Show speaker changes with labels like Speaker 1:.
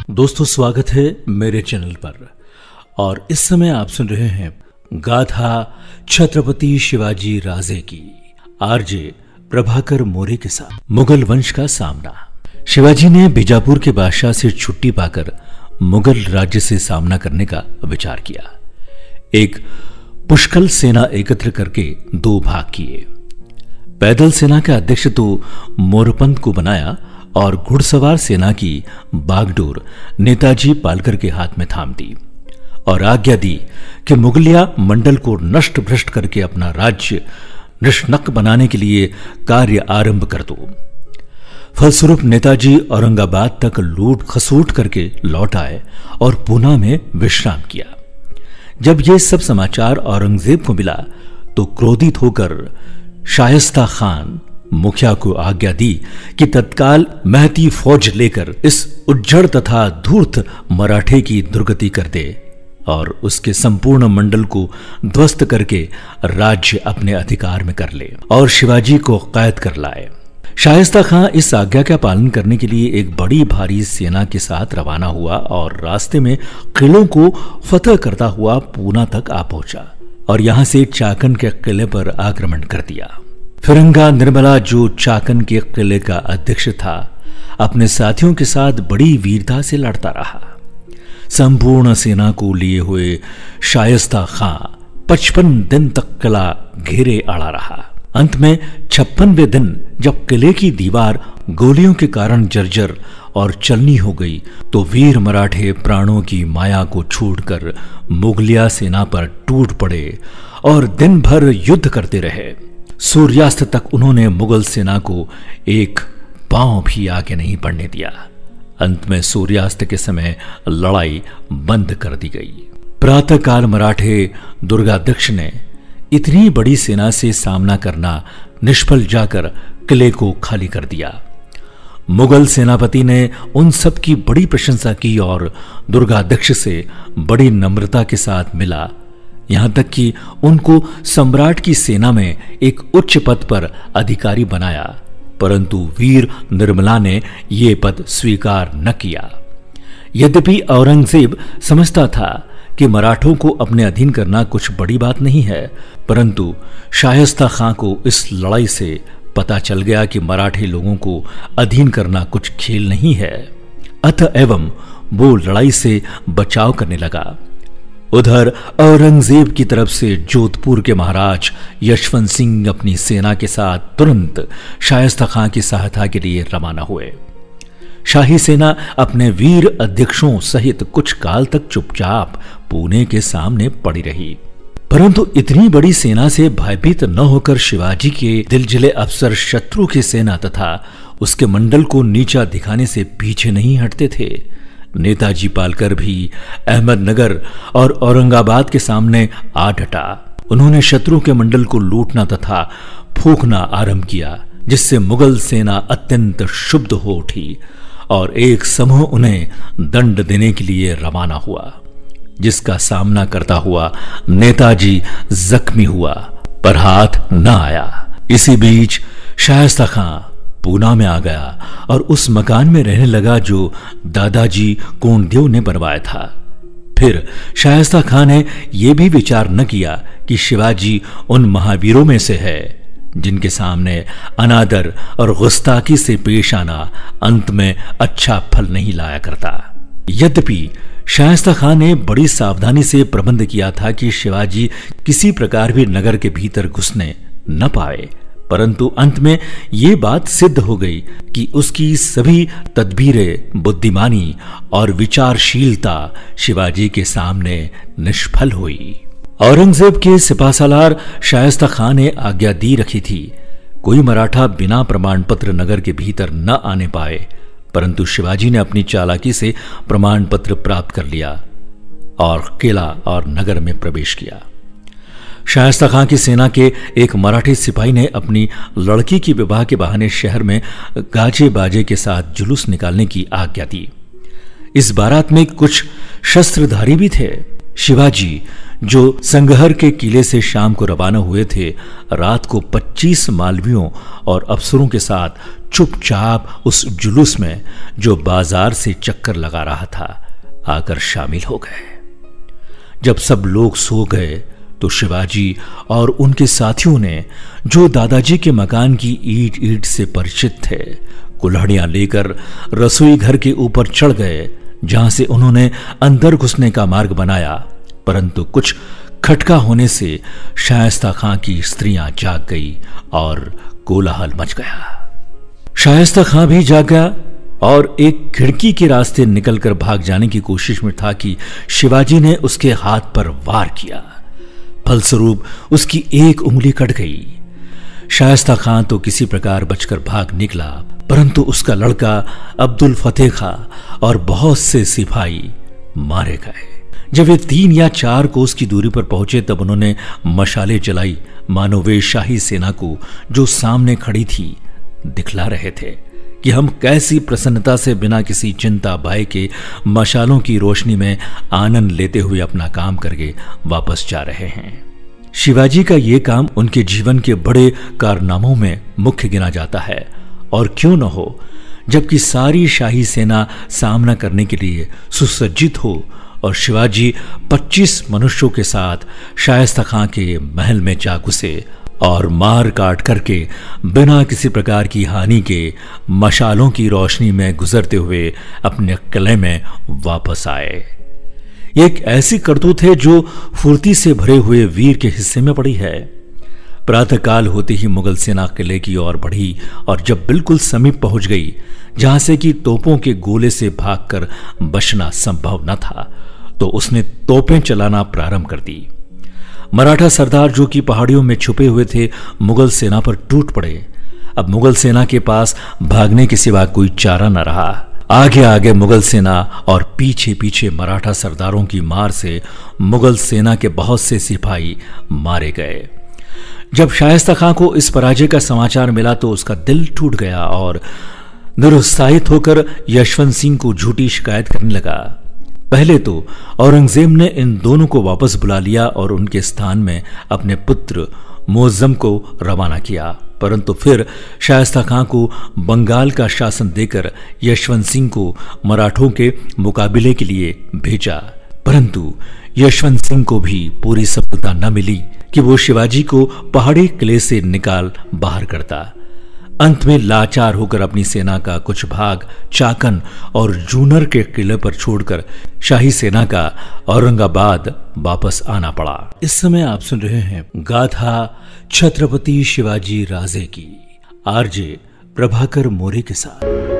Speaker 1: दोस्तों, स्वागत है मेरे चैनल पर। और इस समय आप सुन रहे हैं गाथा छत्रपति शिवाजी राजे की आरजे प्रभाकर मोरे के साथ। मुगल वंश का सामना। शिवाजी ने बीजापुर के बादशाह से छुट्टी पाकर मुगल राज्य से सामना करने का विचार किया। एक पुष्कल सेना एकत्र करके दो भाग किए। पैदल सेना का अध्यक्ष तो मोरपंथ को बनाया और घुड़सवार सेना की बागडोर नेताजी पालकर के हाथ में थाम दी और आज्ञा दी कि मुगलिया मंडल को नष्ट भ्रष्ट करके अपना राज्य निष्नक बनाने के लिए कार्य आरंभ कर दो। फलस्वरूप नेताजी औरंगाबाद तक लूट खसूट करके लौट आए और पूना में विश्राम किया। जब ये सब समाचार औरंगजेब को मिला तो क्रोधित होकर शायस्ता खान मुखिया को आज्ञा दी कि तत्काल महती फौज लेकर इस उज्जड़ तथा धूर्त मराठे की दुर्गति कर दे और उसके संपूर्ण मंडल को ध्वस्त करके राज्य अपने अधिकार में कर ले और शिवाजी को कैद कर लाए। शायस्ता खां इस आज्ञा का पालन करने के लिए एक बड़ी भारी सेना के साथ रवाना हुआ और रास्ते में किलों को फतह करता हुआ पूना तक आ पहुंचा और यहां से चाकन के किले पर आक्रमण कर दिया। फिरंगा निर्मला, जो चाकन के किले का अध्यक्ष था, अपने साथियों के साथ बड़ी वीरता से लड़ता रहा। संपूर्ण सेना को लिए हुए शायस्ता खां 55 दिन तक किला घेरे अड़ा रहा। अंत में 56वें दिन जब किले की दीवार गोलियों के कारण जर्जर और चलनी हो गई तो वीर मराठे प्राणों की माया को छोड़कर मुगलिया सेना पर टूट पड़े और दिन भर युद्ध करते रहे। सूर्यास्त तक उन्होंने मुगल सेना को एक पांव भी आगे नहीं बढ़ने दिया। अंत में सूर्यास्त के समय लड़ाई बंद कर दी गई। प्रातःकाल मराठे दुर्गाध्यक्ष ने इतनी बड़ी सेना से सामना करना निष्फल जाकर किले को खाली कर दिया। मुगल सेनापति ने उन सब की बड़ी प्रशंसा की और दुर्गाध्यक्ष से बड़ी नम्रता के साथ मिला, यहां तक कि उनको सम्राट की सेना में एक उच्च पद पर अधिकारी बनाया। परंतु वीर निर्मला ने यह पद स्वीकार न किया। यद्यपि औरंगजेब समझता था कि मराठों को अपने अधीन करना कुछ बड़ी बात नहीं है, परंतु शायस्ता खां को इस लड़ाई से पता चल गया कि मराठे लोगों को अधीन करना कुछ खेल नहीं है। अतएव वो लड़ाई से बचाव करने लगा। उधर औरंगजेब की तरफ से जोधपुर के महाराज यशवंत सिंह अपनी सेना के साथ तुरंत शायस्ता खां की सहायता के लिए रवाना हुए। शाही सेना अपने वीर अध्यक्षों सहित कुछ काल तक चुपचाप पुणे के सामने पड़ी रही, परंतु इतनी बड़ी सेना से भयभीत न होकर शिवाजी के दिलजिले अफसर शत्रु की सेना तथा उसके मंडल को नीचा दिखाने से पीछे नहीं हटते थे। नेताजी पालकर भी अहमदनगर और औरंगाबाद के सामने आ डटा। उन्होंने शत्रु के मंडल को लूटना तथा फूंकना आरंभ किया, जिससे मुगल सेना अत्यंत क्षुब्ध हो उठी और एक समूह उन्हें दंड देने के लिए रवाना हुआ, जिसका सामना करता हुआ नेताजी जख्मी हुआ पर हाथ न आया। इसी बीच शायस्ता खां पूना में आ गया और उस मकान में रहने लगा जो दादाजी कोंडदेव ने बनवाया था। फिर शायस्ता खां ने यह भी विचार न किया कि शिवाजी उन महावीरों में से है जिनके सामने अनादर और गुस्ताखी से पेश आना अंत में अच्छा फल नहीं लाया करता। यद्यपि शायस्ता खां ने बड़ी सावधानी से प्रबंध किया था कि शिवाजी किसी प्रकार भी नगर के भीतर घुसने न पाए, परंतु अंत में ये बात सिद्ध हो गई कि उसकी सभी तदबीरें, बुद्धिमानी और विचारशीलता शिवाजी के सामने निष्फल हुई। औरंगजेब के सिपाहसालार शायस्ता खां ने आज्ञा दी रखी थी कोई मराठा बिना प्रमाण पत्र नगर के भीतर न आने पाए, परंतु शिवाजी ने अपनी चालाकी से प्रमाण पत्र प्राप्त कर लिया और किला और नगर में प्रवेश किया। शायस्ता खां की सेना के एक मराठी सिपाही ने अपनी लड़की की विवाह के बहाने शहर में गाजे बाजे के साथ जुलूस निकालने की आज्ञा दी। इस बारात में कुछ शस्त्रधारी भी थे। शिवाजी जो संगहर के किले से शाम को रवाना हुए थे, रात को 25 मालवियों और अफसरों के साथ चुपचाप उस जुलूस में जो बाजार से चक्कर लगा रहा था आकर शामिल हो गए। जब सब लोग सो गए तो शिवाजी और उनके साथियों ने, जो दादाजी के मकान की ईंट ईंट से परिचित थे, कुल्हाड़ियां लेकर रसोई घर के ऊपर चढ़ गए, जहां से उन्होंने अंदर घुसने का मार्ग बनाया। परंतु कुछ खटका होने से शायस्ता खां की स्त्रियां जाग गई और कोलाहल मच गया। शायस्ता खां भी जाग गया और एक खिड़की के रास्ते निकलकर भाग जाने की कोशिश में था कि शिवाजी ने उसके हाथ पर वार किया। फलस्वरूप उसकी एक उंगली कट गई। शायस्ता खां तो किसी प्रकार बचकर भाग निकला, परंतु उसका लड़का अब्दुल फतेह खां और बहुत से सिपाही मारे गए। जब वे 3 या 4 कोस की दूरी पर पहुंचे तब उन्होंने मशालें जलाई, मानो वे शाही सेना को, जो सामने खड़ी थी, दिखला रहे थे कि हम कैसी प्रसन्नता से बिना किसी चिंता भय के मशालों की रोशनी में आनंद लेते हुए अपना काम करके वापस जा रहे हैं। शिवाजी का ये काम उनके जीवन के बड़े कारनामों में मुख्य गिना जाता है, और क्यों न हो, जबकि सारी शाही सेना सामना करने के लिए सुसज्जित हो और शिवाजी 25 मनुष्यों के साथ शायस्ता खां के महल में जा घुसे और मार काट करके बिना किसी प्रकार की हानि के मशालों की रोशनी में गुजरते हुए अपने किले में वापस आए। एक ऐसी करतूत है जो फुर्ती से भरे हुए वीर के हिस्से में पड़ी है। प्रातःकाल होते ही मुगल सेना किले की ओर बढ़ी और जब बिल्कुल समीप पहुंच गई, जहां से कि तोपों के गोले से भागकर बचना संभव न था, तो उसने तोपें चलाना प्रारंभ कर दी। मराठा सरदार, जो कि पहाड़ियों में छुपे हुए थे, मुगल सेना पर टूट पड़े। अब मुगल सेना के पास भागने के सिवा कोई चारा न रहा। आगे आगे मुगल सेना और पीछे पीछे मराठा सरदारों की मार से मुगल सेना के बहुत से सिपाही मारे गए। जब शायस्ता खां को इस पराजय का समाचार मिला तो उसका दिल टूट गया और निरुत्साहित होकर यशवंत सिंह को झूठी शिकायत करने लगा। पहले तो औरंगजेब ने इन दोनों को वापस बुला लिया और उनके स्थान में अपने पुत्र मुअज्जम को रवाना किया, परंतु फिर शायस्ता खां को बंगाल का शासन देकर यशवंत सिंह को मराठों के मुकाबले के लिए भेजा। परंतु यशवंत सिंह को भी पूरी सफलता न मिली कि वो शिवाजी को पहाड़ी किले से निकाल बाहर करता। अंत में लाचार होकर अपनी सेना का कुछ भाग चाकन और जूनर के किले पर छोड़कर शाही सेना का औरंगाबाद वापस आना पड़ा। इस समय आप सुन रहे हैं गाथा छत्रपति शिवाजी राजे की, आरजे प्रभाकर मोरे के साथ।